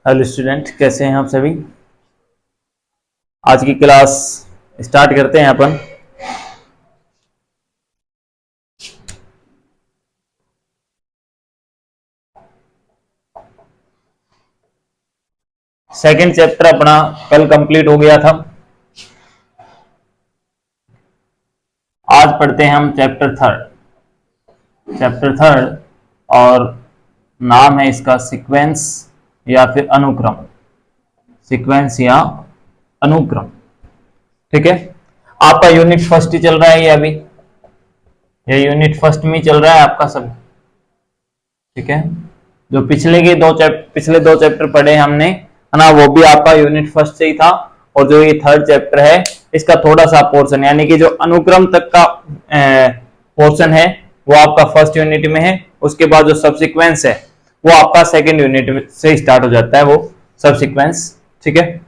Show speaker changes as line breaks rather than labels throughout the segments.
Hello student, कैसे हैं आप सभी। आज की क्लास स्टार्ट करते हैं अपन। सेकंड चैप्टर अपना कल कंप्लीट हो गया था। आज पढ़ते हैं हम चैप्टर थर्ड और नाम है इसका सीक्वेंस या फिर अनुक्रम। सीक्वेंस या अनुक्रम, ठीक है। आपका यूनिट फर्स्ट ही चल रहा है, ये अभी ये यूनिट फर्स्ट में चल रहा है आपका सब, ठीक है। जो पिछले दो चैप्टर पढ़े हमने, है ना, वो भी आपका यूनिट फर्स्ट से ही था। और जो ये थर्ड चैप्टर है इसका थोड़ा सा पोर्शन, यानी कि जो अनुक्रम तक का पोर्शन है वो आपका फर्स्ट यूनिट में है। उसके बाद जो सबसीक्वेंस है वो आपका सेकंड यूनिट से स्टार्ट हो जाता है, वो सबसीक्वेंस, ठीक है।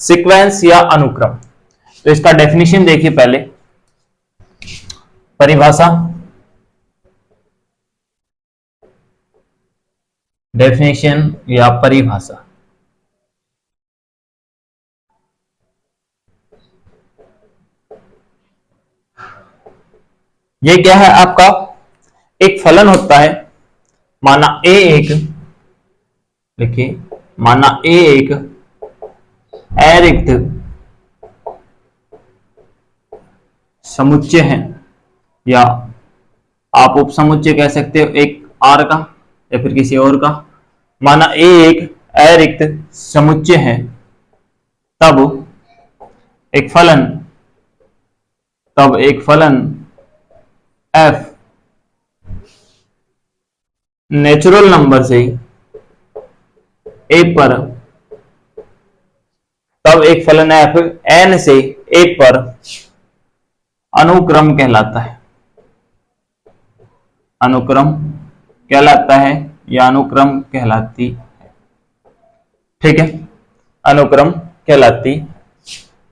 सीक्वेंस या अनुक्रम, तो इसका डेफिनेशन देखिए पहले, परिभाषा। डेफिनेशन या परिभाषा, ये क्या है आपका, एक फलन होता है। माना ए एक, लिखिए, माना ए एक अरिक्त समुच्चय है, या आप उपसमुच्चय कह सकते हो एक आर का या फिर किसी और का। माना ए एक अरिक्त समुच्चय है, तब एक फलन एफ नेचुरल नंबर से ए पर, तब एक फलन एफ एन से ए पर अनुक्रम कहलाता है। अनुक्रम कहलाता है या अनुक्रम कहलाती है, ठीक है। अनुक्रम कहलाती।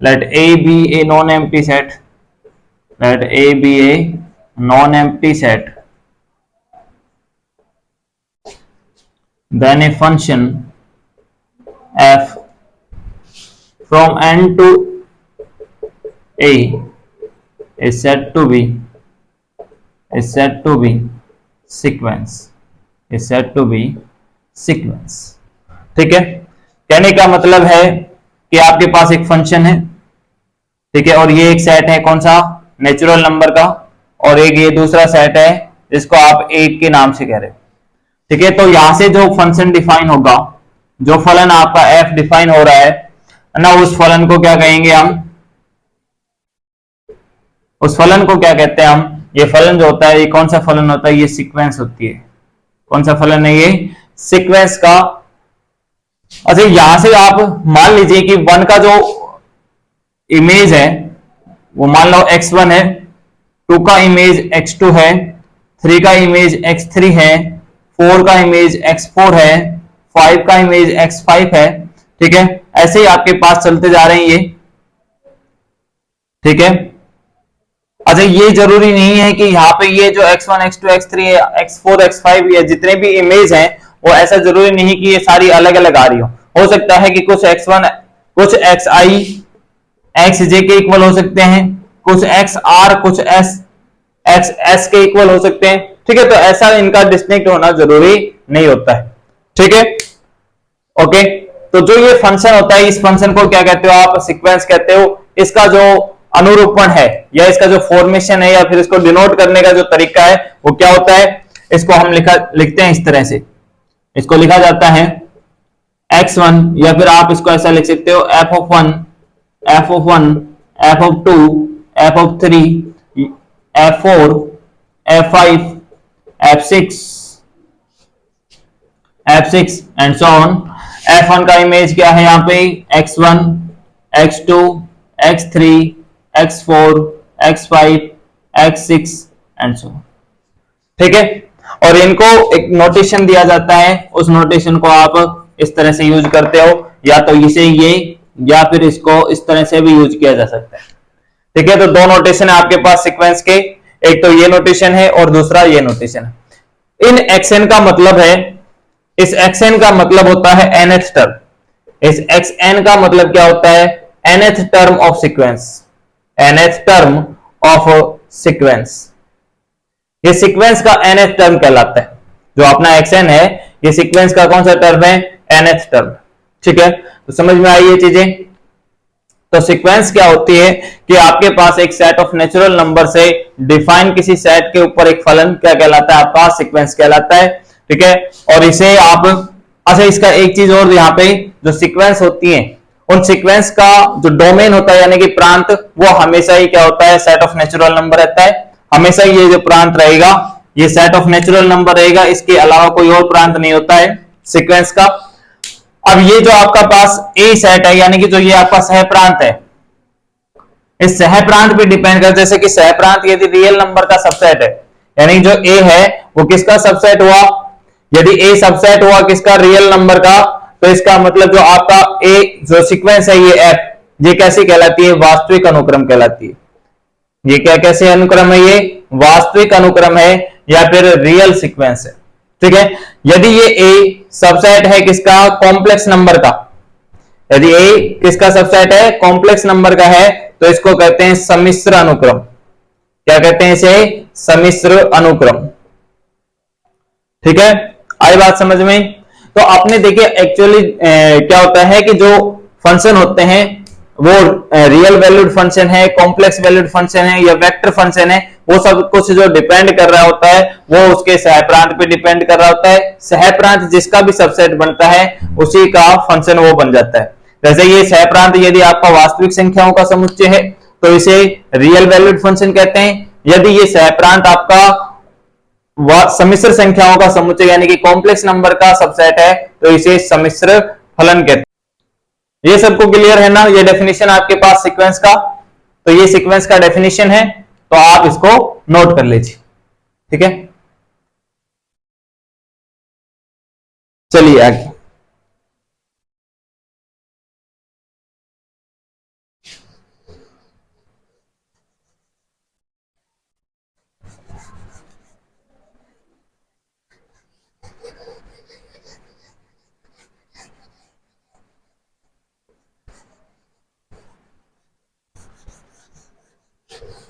Let A B a non empty set, let A B a non empty set, then a function f from n to a is said to be sequence, ठीक है। कहने का मतलब है कि आपके पास एक फंक्शन है, ठीक है, और ये एक सेट है, कौन सा, नेचुरल नंबर का, और एक ये दूसरा सेट है जिसको आप एक के नाम से कह रहे हो, ठीक है। तो यहां से जो फंक्शन डिफाइन होगा, जो फलन आपका f डिफाइन हो रहा है ना, उस फलन को क्या कहेंगे हम, उस फलन को क्या कहते हैं हम, ये फलन जो होता है, ये कौन सा फलन होता है, ये सीक्वेंस होती है। कौन सा फलन है ये, सीक्वेंस का। अच्छा, यहां से आप मान लीजिए कि वन का जो इमेज है वो मान लो x1 है, टू का इमेज x2 है, थ्री का इमेज x3 है, 4 का इमेज x4 है, 5 का इमेज x5 है, ठीक है। ऐसे ही आपके पास चलते जा रहे हैं ये, ठीक है। अच्छा, ये जरूरी नहीं है कि यहाँ पे ये जो x1 x2 x3 x4 x5 ये जितने भी इमेज हैं, वो ऐसा जरूरी नहीं कि ये सारी अलग अलग आ रही हो सकता है कि कुछ x1 कुछ xi xj के इक्वल हो सकते हैं, कुछ xr कुछ xs के इक्वल हो सकते हैं, ठीक है। तो ऐसा इनका डिस्टिंक्ट होना जरूरी नहीं होता है, ठीक है, ओके। तो जो ये फंक्शन होता है, इस फंक्शन को क्या कहते हो आप, सीक्वेंस कहते हो। इसका जो अनुरूपण है या इसका जो फॉर्मेशन है या फिर इसको डिनोट करने का जो तरीका है वो क्या होता है, इसको हम लिखते हैं इस तरह से। इसको लिखा जाता है x1, या फिर आप इसको ऐसा लिख सकते हो f(1), f(1), f(2), f(3), f(4), f(5), f(6) and so on. f1 का इमेज क्या है यहाँ पे, x1, x2, x3, x4, x5, x6 and so, ठीक है। और इनको एक नोटेशन दिया जाता है, उस नोटेशन को आप इस तरह से यूज करते हो, या तो इसे ये या फिर इसको इस तरह से भी यूज किया जा सकता है, ठीक है। तो दो नोटेशन है आपके पास सीक्वेंस के, एक तो ये नोटेशन है और दूसरा ये नोटेशन है। इन एक्शन का मतलब है इस xn का मतलब होता है nth टर्म। इस xn का मतलब क्या होता है? nth term of sequence, nth term of sequence. ये सीक्वेंस का nth टर्म कहलाता है। जो अपना xn है ये सीक्वेंस का कौन सा टर्म है? nth term. ठीक है, तो समझ में आई ये चीजें। तो सीक्वेंस क्या होती है कि आपके पास एक सेट ऑफ नेचुरल नंबर से डिफाइन किसी सेट के ऊपर एक फलन क्या कहलाता है? आपका सीक्वेंस कहलाता है। ठीक है, और इसे आप, अच्छा इसका एक चीज और, यहाँ पे जो सीक्वेंस होती है उन सीक्वेंस का जो डोमेन होता है यानी कि प्रांत, वो हमेशा ही क्या होता है? सेट ऑफ नेचुरल नंबर रहता है। हमेशा ही ये जो प्रांत रहेगा ये सेट ऑफ नेचुरल नंबर रहेगा, इसके अलावा कोई और प्रांत नहीं होता है सीक्वेंस का। अब ये जो आपका पास ए सेट है यानी कि जो ये आपका सह प्रांत है, इस सह प्रांत पे डिपेंड कर, जैसे कि सह प्रांत यदि रियल नंबर का सबसेट है, यानी जो ए है वो किसका सबसेट हुआ? यदि ए सबसेट हुआ किसका? रियल नंबर का, तो इसका मतलब जो आपका ए जो सीक्वेंस है ये एफ, ये कैसी कहलाती है? वास्तविक अनुक्रम कहलाती है। ये क्या कैसे अनुक्रम है? ये वास्तविक अनुक्रम है या फिर रियल सीक्वेंस है। ठीक है, यदि ये ए सबसेट है किसका? कॉम्प्लेक्स नंबर का। यदि ए किसका सबसेट है? कॉम्प्लेक्स नंबर का है, तो इसको कहते हैं सम्मिश्र अनुक्रम। क्या कहते हैं इसे? सम्मिश्र अनुक्रम। ठीक है, आई बात समझ में? तो आपने देखिए एक्चुअली क्या होता है कि जो फंक्शन होते हैं वो रियल वैल्यूड फंक्शन है, कॉम्प्लेक्स वैल्यूड फंक्शन है या वेक्टर फंक्शन है, वो सब कुछ जो डिपेंड कर रहा होता है वो उसके सहप्रांत पे डिपेंड कर रहा होता है। सहप्रांत जिसका भी सबसेट बनता है उसी का फंक्शन वो बन जाता है। जैसे ये सहप्रांत यदि आपका वास्तविक संख्याओं का समुच्चय है तो इसे रियल वैल्यूड फंक्शन कहते हैं। यदि ये सहप्रांत आपका सम्मिश्र संख्याओं का समुच्चय यानी कि कॉम्प्लेक्स नंबर का सबसेट है तो इसे सम्मिश्र फलन कहते हैं। ये सबको क्लियर है ना? ये डेफिनेशन आपके पास सीक्वेंस का, तो ये सीक्वेंस का डेफिनेशन है, तो आप इसको नोट कर लीजिए। ठीक है, चलिए आगे।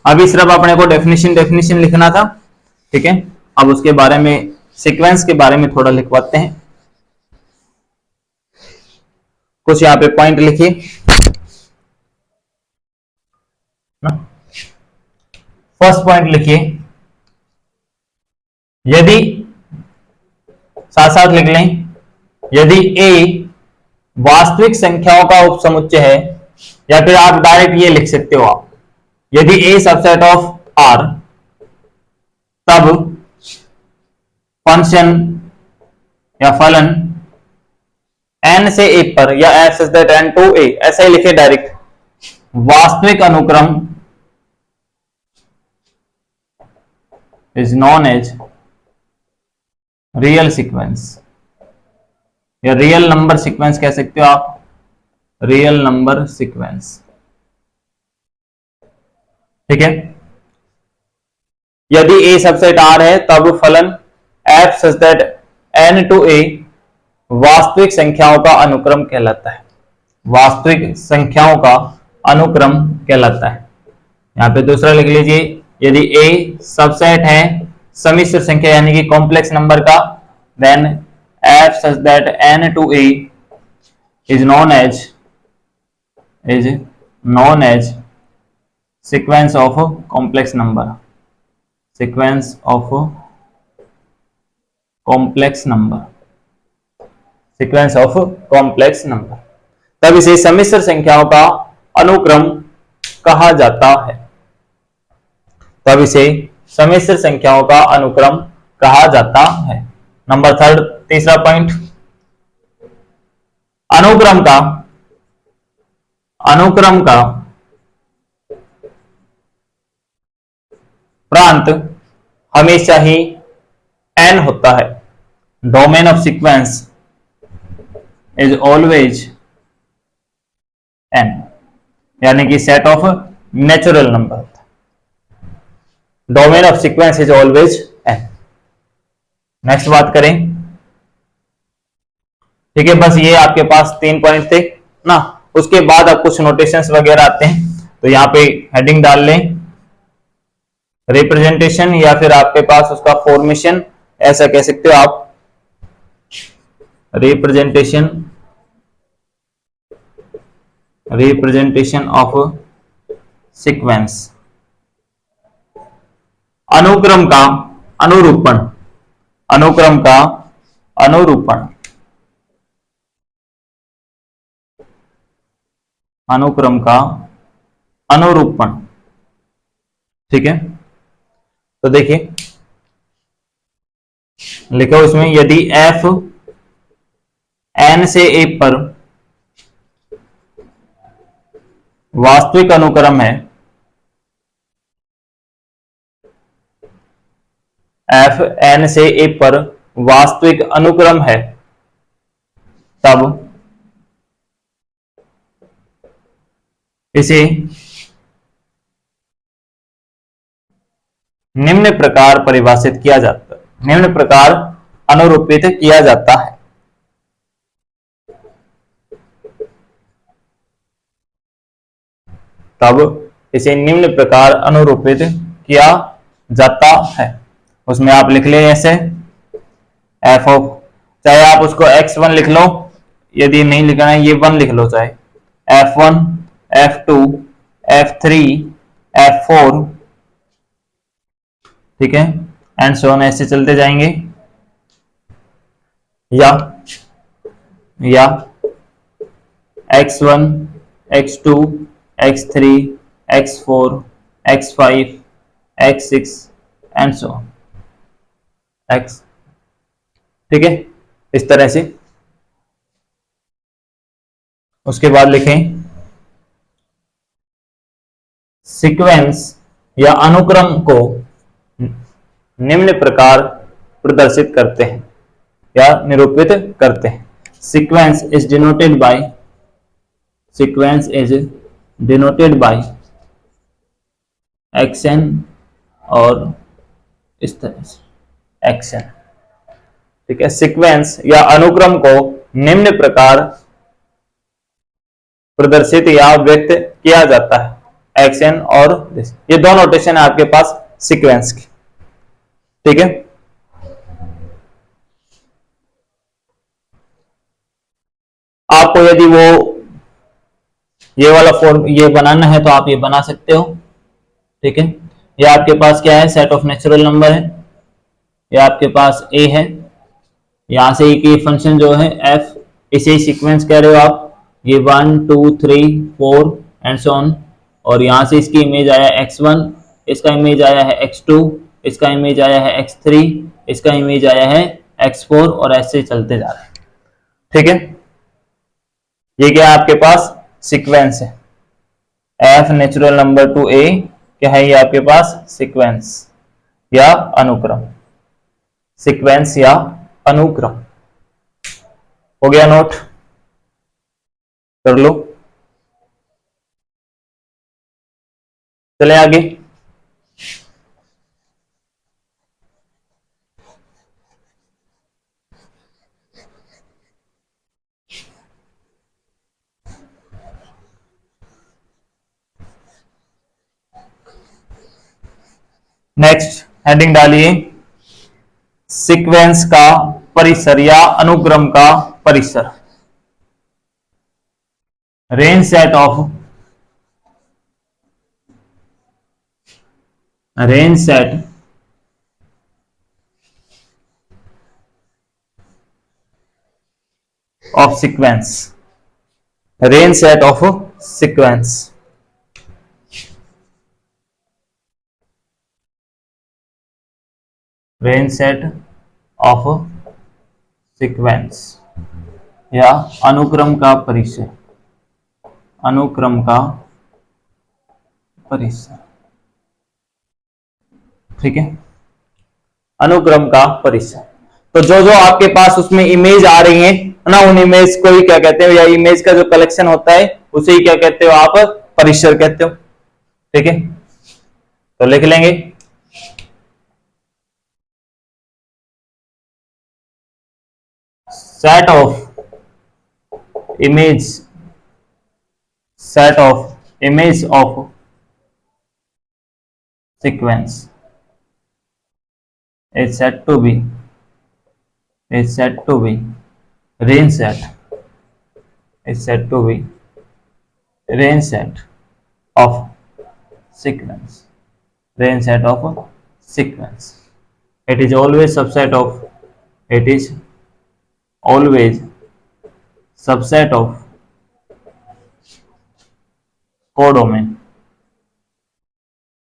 अभी सिर्फ अपने को डेफिनेशन लिखना था। ठीक है, अब उसके बारे में, सीक्वेंस के बारे में थोड़ा लिखवाते हैं। कुछ यहाँ पे पॉइंट लिखिए ना। फर्स्ट पॉइंट लिखिए, यदि, साथ साथ लिख लें, यदि ए वास्तविक संख्याओं का उपसमुच्चय है, या फिर आप डायरेक्ट ये लिख सकते हो आप, यदि ए सबसेट ऑफ आर, तब फंक्शन या फलन n से a पर या f such that n to a, ऐसा ही लिखे डायरेक्ट, वास्तविक अनुक्रम is known as real sequence, या रियल नंबर सीक्वेंस कह सकते हो आप, रियल नंबर सीक्वेंस। ठीक है, यदि a सबसेट R है तब फलन f such that n to a वास्तविक संख्याओं का अनुक्रम कहलाता है। वास्तविक संख्याओं का अनुक्रम कहलाता है। यहां पे दूसरा लिख लीजिए, यदि a सबसेट है सम्मिश्र संख्या यानी कि कॉम्प्लेक्स नंबर का, then f such that n to a is known as sequence of complex number, sequence of complex number, sequence of complex number, तब इसे सम्मिश्र संख्याओं का अनुक्रम कहा जाता है। तब इसे सम्मिश्र संख्याओं का अनुक्रम कहा जाता है। नंबर थर्ड, तीसरा पॉइंट, अनुक्रम का प्रांत हमेशा ही n होता है। Domain of sequence is always n, यानी कि set of natural number. Domain of sequence is always n। Next बात करें, ठीक है, बस ये आपके पास 3 पॉइंट थे ना। उसके बाद अब कुछ नोटेशंस वगैरह आते हैं, तो यहाँ पे हेडिंग डाल लें रिप्रेजेंटेशन, या फिर आपके पास उसका फॉर्मेशन, ऐसा कह सकते हो आप, रिप्रेजेंटेशन, रिप्रेजेंटेशन ऑफ सीक्वेंस, अनुक्रम का अनुरूपण, अनुक्रम का अनुरूपण, अनुक्रम का अनुरूपण। ठीक है, तो देखिए लिखो इसमें, यदि f n से a पर वास्तविक अनुक्रम है, f n से a पर वास्तविक अनुक्रम है, तब इसे निम्न प्रकार परिभाषित किया जाता है, निम्न प्रकार अनुरूपित किया जाता है। तब इसे निम्न प्रकार अनुरूपित किया जाता है। उसमें आप लिख ले ऐसे एफ ऑफ, चाहे आप उसको x1 लिख लो, यदि नहीं लिखना है ये 1 लिख लो, चाहे f1 f2 f3 f4, ठीक है, एंड सो ऑन, ऐसे चलते जाएंगे। या x1 x2 x3 x4 x5 x6 and so on x, ठीक है, इस तरह से। उसके बाद लिखें सीक्वेंस या अनुक्रम को निम्न प्रकार प्रदर्शित करते हैं या निरूपित करते हैं। Sequence is denoted by, sequence is denoted by action, और इस तरह से एक्शन, ठीक है। सीक्वेंस या अनुक्रम को निम्न प्रकार प्रदर्शित या व्यक्त किया जाता है, एक्शन और दिस, ये दो नोटेशन है आपके पास सीक्वेंस की, ठीक है। आपको यदि वो ये वाला फॉर्म ये बनाना है तो आप ये बना सकते हो, ठीक है। ये आपके पास क्या है, सेट ऑफ नेचुरल नंबर है, ये आपके पास a है, यहां से एक फंक्शन जो है f, इसे सीक्वेंस कह रहे हो आप, ये 1 2 3 4 एंड सो ऑन, और यहां से इसकी इमेज आया x1, इसका इमेज आया है x2, इसका इमेज आया है x3, इसका इमेज आया है x4, और ऐसे चलते जा रहे हैं, ठीक है। ये क्या है आपके पास सीक्वेंस है, f natural number two a क्या है, ये आपके पास सीक्वेंस या अनुक्रम, सीक्वेंस या अनुक्रम। हो गया नोट, कर लो, चले आगे। नेक्स्ट हेडिंग डालिए सीक्वेंस का परिसर या अनुक्रम का परिसर, range set of, range set of sequence, range set of sequence, range set of sequence या अनुक्रम का परिसर, अनुक्रम का परिसर, ठीक है, अनुक्रम का परिसर। तो जो जो आपके पास उसमें इमेज आ रही है ना, उन इमेज को ही क्या कहते हो, या इमेज का जो कलेक्शन होता है उसे ही क्या कहते हो आप, परिसर कहते हो, ठीक है। तो लिख लेंगे set of image set of image of sequence is said to be range set is said to be range set of sequence range set of sequence. It is always subset of codomain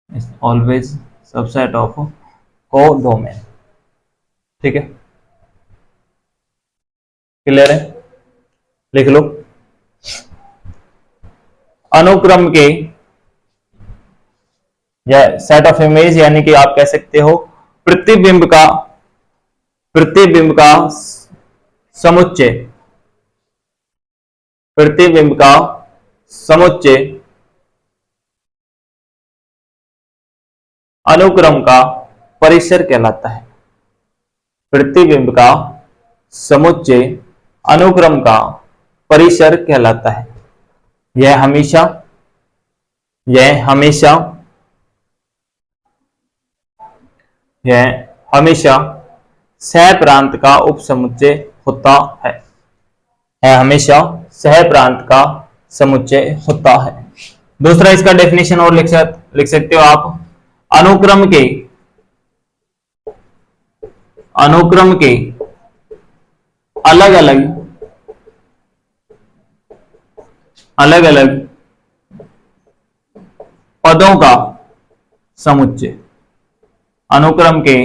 is always subset of codomain. ठीक है, clear है? लिख लो, अनुक्रम के या set of image यानी कि आप कह सकते हो प्रतिबिंब का समुच्चय अनुक्रम का परिसर कहलाता है। प्रतिबिंब का समुच्चय अनुक्रम का परिसर कहलाता है। यह हमेशा सह प्रांत का उपसमुच्चय होता है। यह हमेशा सह प्रांत का समुच्चय होता है। दूसरा इसका डेफिनेशन और लिख सकते हो आप, अनुक्रम के अलग अलग पदों का समुच्चय, अनुक्रम के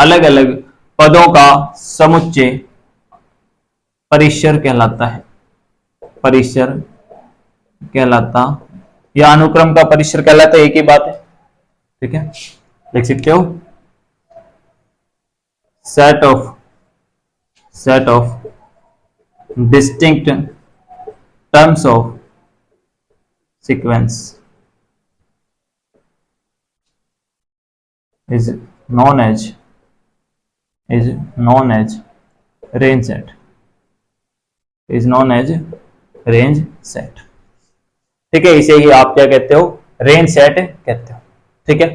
अलग अलग पदों का समुच्चय परिसर कहलाता है। परिसर कहलाता या अनुक्रम का परिसर कहलाता है, एक ही बात है। ठीक है, लिख सकते हो set of distinct terms of sequence is known as range set ठीक है, इसे ही आप क्या कहते हो, रेंज सेट कहते हो। ठीक है,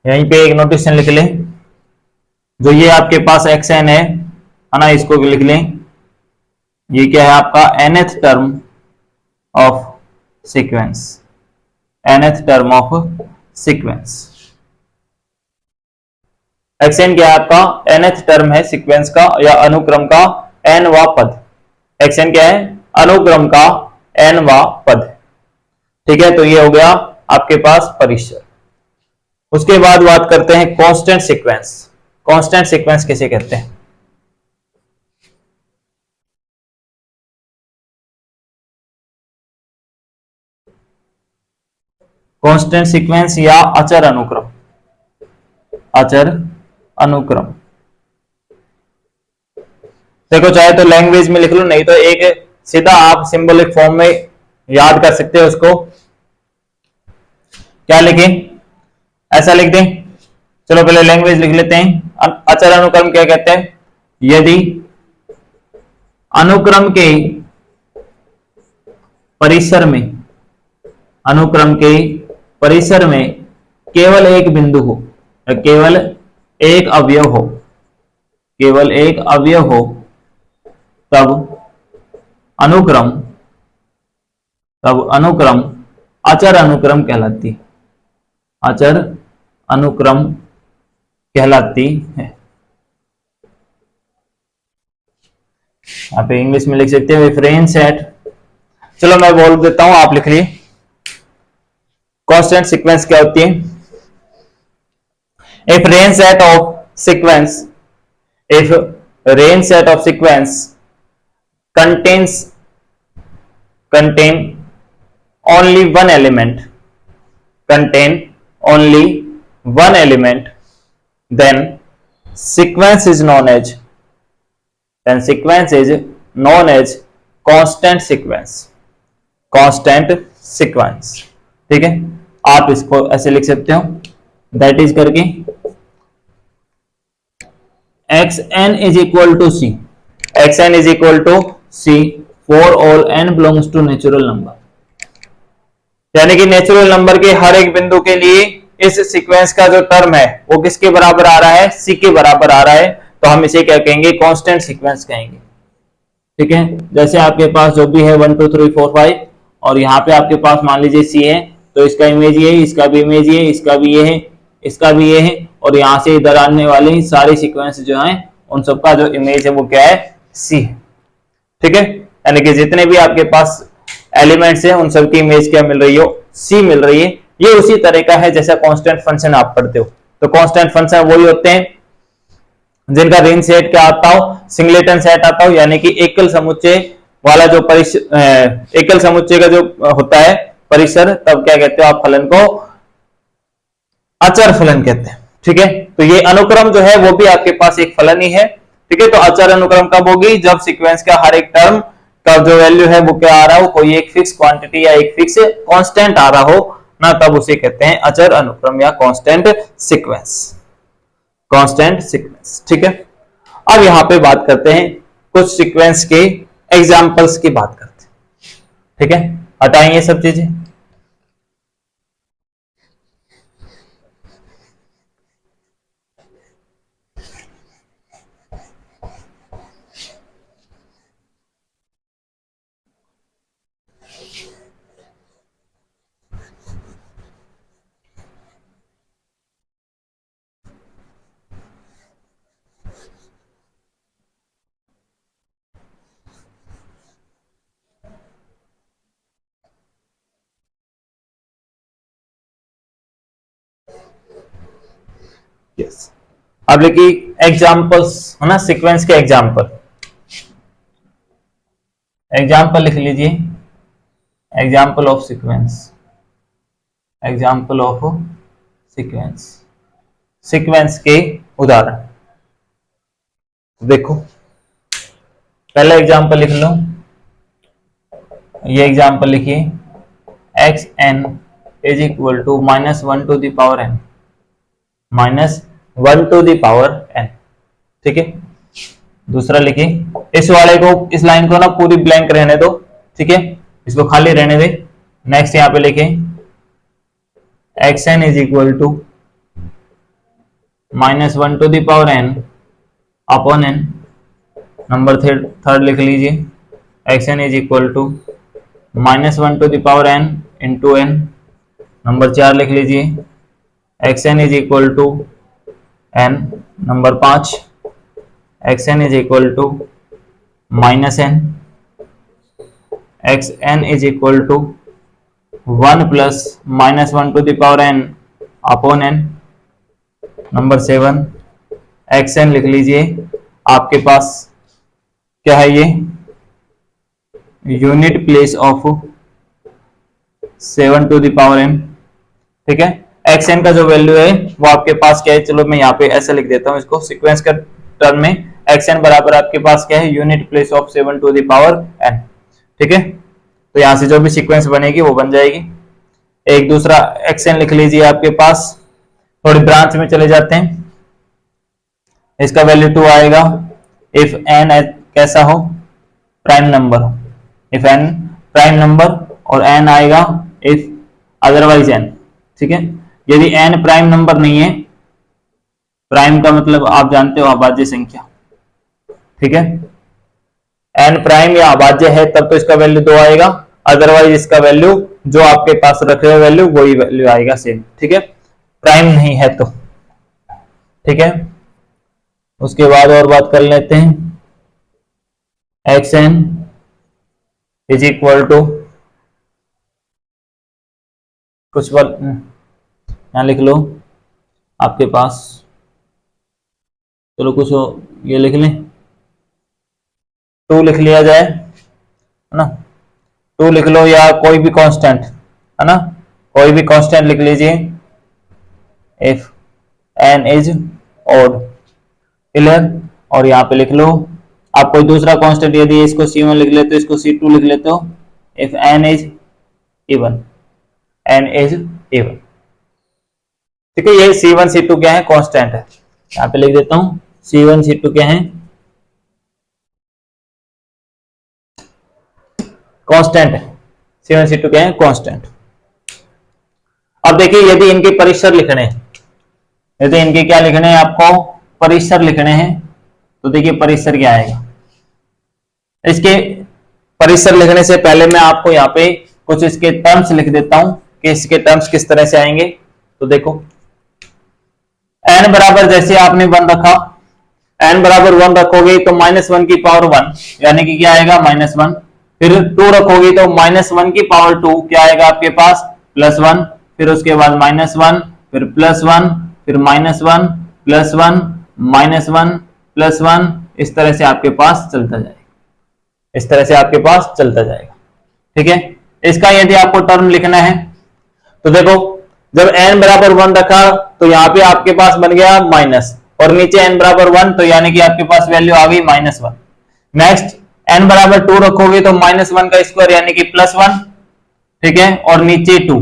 यहीं पे एक नोटेशन लिख लें, जो ये आपके पास xn है ना, इसको भी लिख लें, ये क्या है आपका nth term of sequence, xn क्या है आपका nth टर्म है सीक्वेंस का या अनुक्रम का nवा पद। xn क्या है, अनुक्रम का nवा पद। ठीक है, तो ये हो गया आपके पास परिसर। उसके बाद बात करते हैं कांस्टेंट सीक्वेंस। कांस्टेंट सीक्वेंस किसे कहते हैं? कांस्टेंट सीक्वेंस या अचर अनुक्रम। देखो, चाहे तो लैंग्वेज में लिख लो, नहीं तो एक सीधा आप सिंबलिक फॉर्म में याद कर सकते हो उसको। क्या लिखें, ऐसा लिख दें। चलो पहले लैंग्वेज लिख लेते हैं। अचर अनुक्रम क्या कहते हैं? यदि अनुक्रम के परिसर में केवल एक बिंदु हो, केवल एक अवयव हो, तब अनुक्रम अचर अनुक्रम कहलाती है। आप इंग्लिश में लिख सकते हो इफ रेंज सेट। चलो मैं बोल देता हूं, आप लिख लिए। कांस्टेंट सीक्वेंस क्या होती है? If range set of sequence contain only one element, then sequence is known as constant sequence। ठीक है, आप इसको ऐसे लिख सकते हो, दैट इज करके xn is equal to c, xn is equal to C for all n belongs to natural number, यानी कि नेचुरल नंबर के हर एक बिंदु के लिए इस सीक्वेंस का जो टर्म है वो किसके बराबर आ रहा है, सी के बराबर आ रहा है, तो हम इसे क्या कहेंगे, कांस्टेंट सीक्वेंस कहेंगे। ठीक है, जैसे आपके पास जो भी है 1 2 3 4 5 और यहाँ पे आपके पास मान लीजिए सी है, तो इसका इमेज ये है, इसका भी इमेज ये है, इसका भी ये है, इसका भी ये है, और यहाँ से इधर आने वाली सारी सीक्वेंस जो है उन सबका जो इमेज है वो क्या है, सी है। ठीक है, यानी कि जितने भी आपके पास एलिमेंट्स हैं उन सबकी इमेज क्या मिल रही हो, सी मिल रही है। ये उसी तरह का है जैसा कांस्टेंट फंक्शन आप पढ़ते हो, तो कांस्टेंट फंक्शन वही होते हैं जिनका रेंज सेट क्या आता हो, सिंगलेटन सेट आता हो, यानी कि एकल समुच्चय वाला जो एकल समुच्चय का जो होता है परिसर, तब क्या कहते हो आप फलन को, अचर फलन कहते हैं। ठीक है, तो ये अनुक्रम जो है वो भी आपके पास एक फलन ही है। ठीक है, तो अचर अनुक्रम कब होगी, जब सीक्वेंस का हर एक टर्म का जो वैल्यू है वो क्या आ रहा हो, कोई एक फिक्स क्वांटिटी या एक फिक्स कांस्टेंट आ रहा हो ना, तब उसे कहते हैं अचर अनुक्रम या कांस्टेंट सीक्वेंस, कांस्टेंट सीक्वेंस। ठीक है, अब यहां पे बात करते हैं कुछ सीक्वेंस के एग्जांपल्स की बात करते हैं। ठीक है, हटाएं ये सब चीजें। यस, अब देखिए एग्जांपल्स है ना, सीक्वेंस के एग्जांपल, एग्जांपल लिख लीजिए, example of sequence, example of sequence, sequence के उदाहरण। देखो पहला एग्जांपल लिख लो, ये एग्जांपल लिखिए, X N is equal to minus one to the power N, minus one to the power N. ठीक है, दूसरा लिखिए, इस वाले को, इस लाइन को ना पूरी ब्लैंक रहने दो, ठीक है, इसको खाली रहने दे। नेक्स्ट यहां पे लिखे X N is equal to minus one to the power N upon N. Number third लिख लीजिए, X N is equal to minus one to the power N into N. Number 4 लिख लीजिए, X N is equal to N. Number 5, X N is equal to minus N, X N is equal to 1 plus minus one to the power N upon N. Number 7, x N लिख लीजिए, आपके पास क्या है, ये unit place of 7 to the power N. ठीक है, x N का जो वैल्यू है वो आपके पास क्या है, चलो मैं यहाँ पे ऐसे लिख देता हूँ इसको, सीक्वेंस का टर्म में एक्स एन बराबर आपके पास क्या है, unit place of 7 to the power N. ठीक है, तो यहां से जो भी सीक्वेंस बनेगी वो बन जाएगी। एक दूसरा एक्स एन लिख लीजिए आपके पास, थोड़ी ब्रांच में चले जाते हैं, इसका वैल्यू 2 आएगा इफ एन कैसा हो, प्राइम नंबर हो, इफ एन प्राइम नंबर, और एन आएगा इफ अदरवाइज एन। ठीक है, यदि एन प्राइम नंबर नहीं है, प्राइम का मतलब आप जानते हो अभाज्य संख्या, ठीक है, एन प्राइम या अभाज्य है तब तो इसका वैल्यू 2 आएगा, अदरवाइज इसका वैल्यू जो आपके पास रखे हुए वैल्यू वही वैल्यू आएगा सेम। ठीक है, प्राइम नहीं है तो। ठीक है, उसके बाद और बात कर लेते हैं, X N is equal to कुछ बात यहां लिख लो आपके पास, चलो कुछ ये लिख लें, 2 लिख लिया जाए, है ना, 2 लिख लो, या कोई भी कांस्टेंट, है ना, कोई भी कांस्टेंट लिख लीजिए, if N is odd, clear, और यहाँ पे लिख लो आप कोई दूसरा कांस्टेंट, यदि इसको C1 लिख लेते हो, इसको C2 लिख लेते हो, if N is even, N is even. ठीक है, ये C1 C2 क्या है, कांस्टेंट है, यहाँ पे लिख देता हूं, C1 C2 क्या है, कांस्टेंट है, C1 C2 क्या है, कांस्टेंट। अब देखिए यदि इनके परिसर लिखने हैं, यदि इनके क्या लिखने हैं, आपको परिसर लिखने हैं, तो देखिए परिसर क्या आएगा। इसके परिसर लिखने से पहले मैं आपको यहाँ पे कुछ इसके टर्म्स लिख देता हूं कि इसके टर्म्स किस तरह से आएंगे। तो देखो n बराबर जैसे आपने 1 रखा, n बराबर 1 रखोगे तो -1 की पावर 1 यानी कि क्या आएगा, -1। फिर 2 रखोगे तो -1 की पावर 2 क्या आएगा आपके पास, +1। फिर उसके बाद -1, फिर +1, फिर -1, +1, -1, +1, इस तरह से आपके पास चलता जाएगा, इस तरह से आपके पास चलता जाएगा। ठीक है, इसका यदि आपको टर्म लिखना है तो देखो जब n बराबर 1 रखा तो यहां पे आपके पास बन गया माइनस, और नीचे n बराबर 1 तो यानी कि आपके पास वैल्यू आ गई -1। नेक्स्ट n बराबर 2 रखोगे तो -1 का स्क्वायर यानी कि +1, ठीक है, और नीचे 2।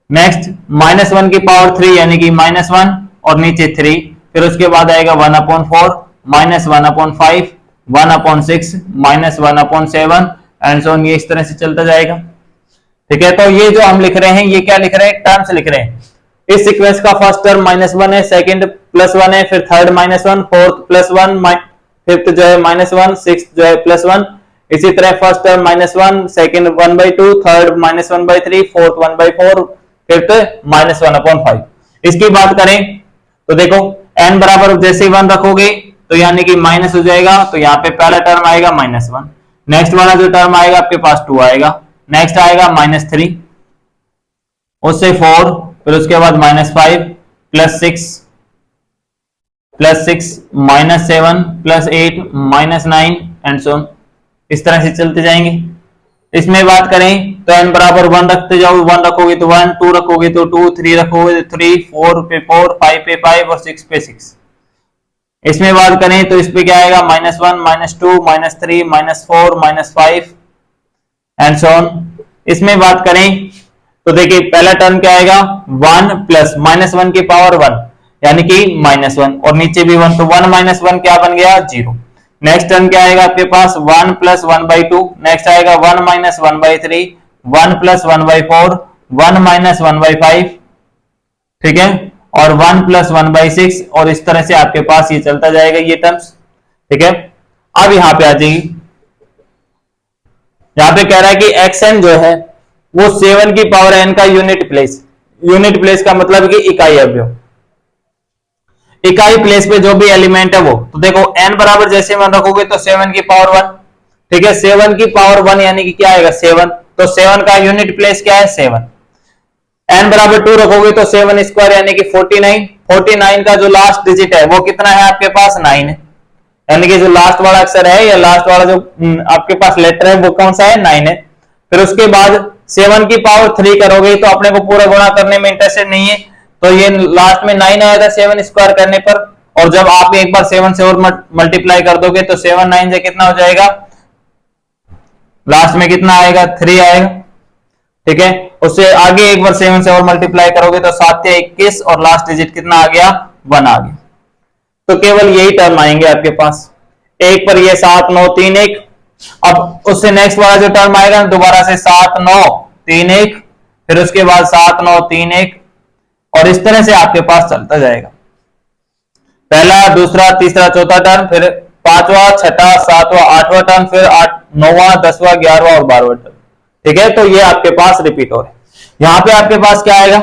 नेक्स्ट -1 की पावर 3 यानी कि -1 और नीचे 3। फिर उसके बाद आएगा 1/4, -1/5, 1/6, -1/7 एंड सो ऑन, ये इस तरह से चलता जाएगा। ठीक है, तो ये जो हम लिख रहे हैं ये क्या लिख रहे हैं, टर्म्स लिख रहे हैं। इस सीक्वेंस का फर्स्ट टर्म -1 है, सेकंड +1 है, फिर थर्ड -1, फोर्थ +1, फिफ्थ जो है -1, सिक्स्थ जो है +1। इसी तरह first term -1, second 1/2, third -1/3, fourth 1/4, fifth -1/5। इसकी बात करें तो देखो n बराबर जैसे 1 रखोगे तो यानी कि माइनस हो जाएगा, तो यहाँ पे पहला टर्म आएगा -1। नेक्स्ट वाला जो टर्म आएगा आपके पास 2 आएगा। नेक्स्ट आएगा -3, उससे 4, फिर उसके बाद -5, +6, -7, +8, -9 एंड सो ऑन, इस तरह से चलते जाएंगे। इसमें बात करें तो n बराबर 1 रखते जाओ, 1 रखोगे तो 1, 2 रखोगे तो 2, 3 रखोगे तो 3, 4 पे 4, 5 पे 5 और 6 पे 6। इसमें बात करें तो इस पे क्या आएगा, -1, -2, -3, -4, -5 एंड सो ऑन। इसमें बात करें तो देखिए पहला टर्म क्या आएगा, 1 प्लस -1 की पावर 1 यानी कि -1 और नीचे भी 1, तो 1 - 1 क्या बन गया, 0। नेक्स्ट टर्म क्या आएगा आपके पास, 1 + 1/2। नेक्स्ट आएगा 1 - 1/3, 1 + 1/4, 1 - 1/5, ठीक है, और 1 + 1/6, और इस तरह से आपके पास ये चलता जाएगा ये टर्म्स। ठीक है, अब यहां पे आ जाइए, यहां पे कह रहा है कि xn जो है वो 7 की पावर n का यूनिट प्लेस। यूनिट प्लेस का मतलब कि इकाई अवयव, इकाई प्लेस पे जो भी एलिमेंट है वो। तो देखो n बराबर जैसे मान रखोगे तो 7 की पावर 1, ठीक है, 7 की पावर 1 यानी कि क्या आएगा, 7। तो 7 का यूनिट प्लेस क्या है, 7। n बराबर 2 रखोगे तो 7 स्क्वायर यानी कि 49। 49 का जो लास्ट डिजिट है वो कितना है आपके पास, 9 है, यानी कि जो लास्ट वाला अक्षर है या लास्ट वाला जो आपके पास लेटर है वो कौन सा है, 9 है। फिर उसके बाद 7 की पावर 3 करोगे तो अपने को पूरा गुणा करने में इंटरेस्टेड नहीं है, तो ये लास्ट में 9 आया था 7 स्क्वायर करने पर, और जब आप एक बार 7 से और मल्टीप्लाई कर दोगे तो 7 9 से कितना हो जाएगा, लास्ट में कितना आएगा, 3 आएगा। ठीक है, उससे आगे एक बार 7 से और मल्टीप्लाई करोगे तो 7 से 21 और लास्ट डिजिट कितना आ गया, 1 आ गया। तो केवल यही टर्म आएंगे आपके पास, एक पर ये 7 9 3 1। अब उससे नेक्स्ट वाला जो टर्म आएगा दोबारा से 7 9 3 1, फिर उसके बाद 7 9 3 1, और इस तरह से आपके पास चलता जाएगा, पहला दूसरा तीसरा चौथा टर्म, फिर 5वां 6वां 7वां 8वां टर्म, फिर 8 9वां 10वां 11वां और 12वां टर्म। ठीक है, तो ये आपके पास रिपीट हो रहे हैं। यहां पे आपके पास क्या आएगा,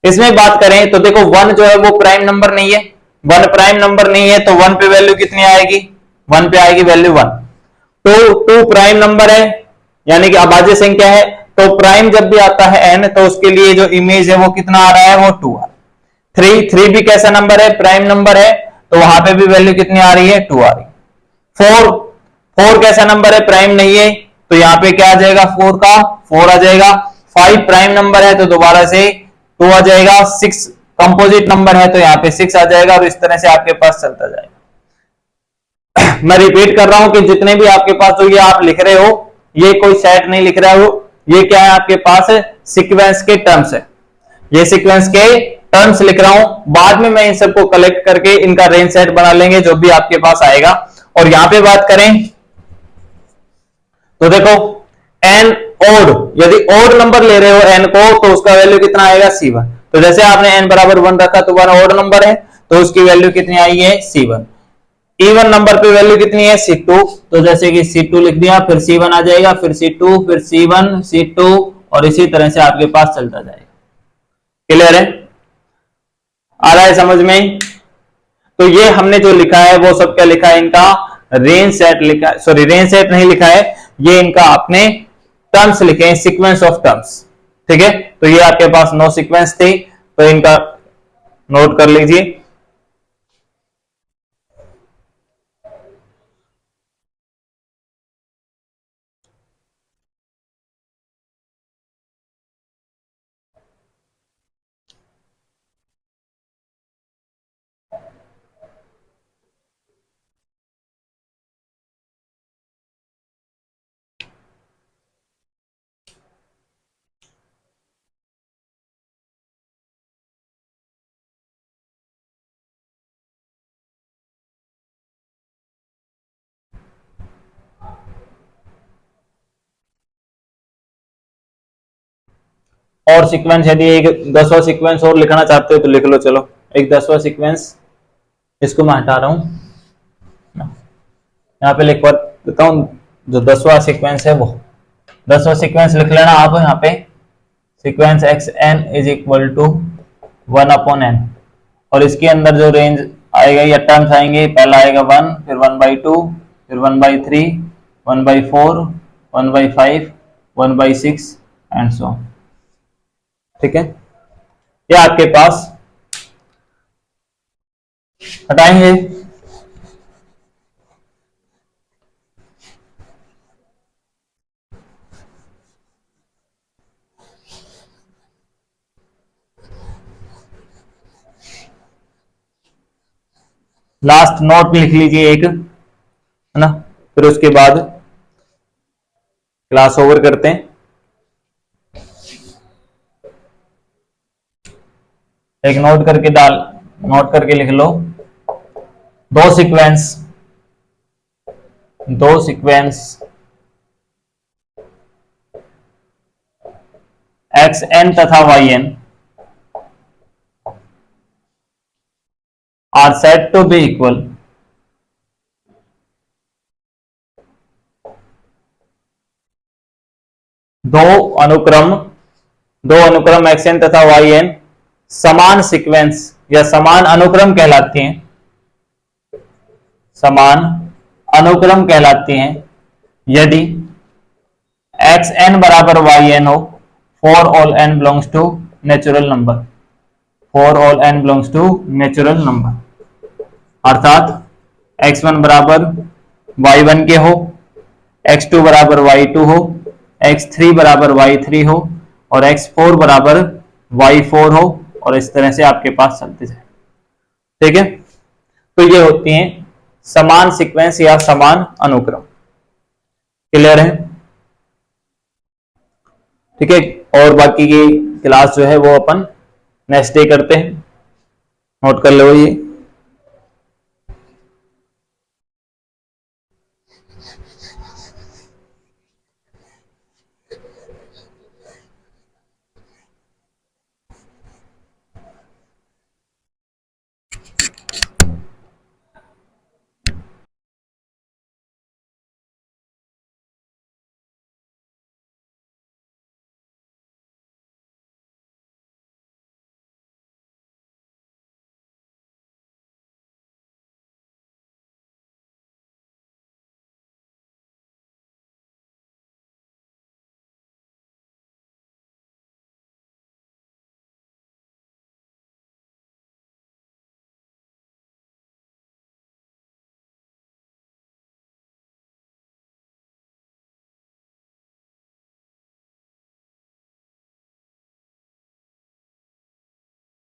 इसमें बात करें तो देखो 1 जो है वो प्राइम नंबर नहीं है, 1 प्राइम नंबर नहीं है, तो 1 पे वैल्यू कितनी आएगी, 1 पे आएगी वैल्यू 1। तो 2 प्राइम नंबर है यानी कि अभाज्य संख्या है, तो प्राइम जब भी आता है n तो उसके लिए जो इमेज है वो कितना आ रहा है, वो 2 आ रहा है। 3 भी कैसा नंबर है, प्राइम नंबर है, तो वहां पे भी वैल्यू कितनी आ रही है, 2 आ रही है। 4 कैसा नंबर है, प्राइम नहीं है, तो यहाँ पे क्या आ जाएगा, 4 का 4 आ जाएगा। 5 प्राइम नंबर है तो दोबारा से 2 आ जाएगा। 6 कंपोजिट नंबर है तो यहाँ पे 6 आ जाएगा, और इस तरह से आपके पास चलता जाएगा। मैं रिपीट कर रहा हूं कि जितने भी आपके पास जो ये आप लिख रहे हो ये कोई सेट नहीं लिख रहा हो, ये क्या है आपके पास सीक्वेंस के टर्म्स है, ये सीक्वेंस के टर्म्स लिख रहा हूं। बाद में मैं इन सबको कलेक्ट करके इनका रेंज सेट बना लेंगे जो भी आपके पास आएगा। और यहां पे बात करें तो देखो एन ओड, यदि ओड नंबर ले रहे हो एन को तो उसका वैल्यू कितना आएगा C1। तो जैसे आपने एन बराबर 1 रखा तो 1 ओड नंबर है तो उसकी वैल्यू कितनी आई है C1। इवन नंबर पे वैल्यू कितनी है C2, तो जैसे कि C2 लिख दिया, फिर C1 आ जाएगा, फिर C2, फिर C1, C2 और इसी तरह से आपके पास चलता जाएगा। क्लियर है? आ रहा है समझ में? तो ये हमने जो लिखा है वो सब क्या लिखा है, इनका रेंज सेट लिखा है, सॉरी रेंज सेट नहीं लिखा है, ये इनका आपने टर्म्स लिखे हैं, सीक्वेंस ऑफ टर्म्स। ठीक है, तो ये आपके पास 9 सीक्वेंस थे, तो इनका नोट कर लीजिए। और सीक्वेंस यदि एक 10वां सीक्वेंस और लिखना चाहते हो तो लिख लो, चलो एक 10वां सीक्वेंस, इसको मैं हटा रहा हूं, यहाँ पे लिख देता हूं, जो 10वां सीक्वेंस है वो 10वां सीक्वेंस लिख लेना आप यहाँ पे, sequence X N is equal to 1/n, और इसके अंदर जो रेंज आएगा या टर्म्स आएंगे, पहला आएगा 1, फिर 1/2, फिर 1/3, 1/4, 1/5, 1/6 एंड सो। ठीक है, ये आपके पास हटाएंगे। लास्ट नोट लिख लीजिए एक, है ना, फिर उसके बाद क्लास ओवर करते हैं। एक नोट करके लिख लो, दो सीक्वेंस एक्स एन तथा Y N are said to be equal, दो अनुक्रम एक्स एन तथा वाई एन समान सीक्वेंस या समान अनुक्रम कहलाती हैं, समान अनुक्रम कहलाती हैं यदि एक्स एन बराबर वाई एन हो, for all N belongs to natural number, for all N belongs to natural number, अर्थात x1 बराबर y1 के हो, x2 बराबर y2 हो, x3 बराबर y3 हो और x4 बराबर y4 हो, और इस तरह से आपके पास चलते जाए। ठीक है, तो ये होती हैं समान सीक्वेंस या समान अनुक्रम। क्लियर है? ठीक है, और बाकी की क्लास जो है वो अपन नेक्स्ट डे करते हैं, नोट कर लो ये।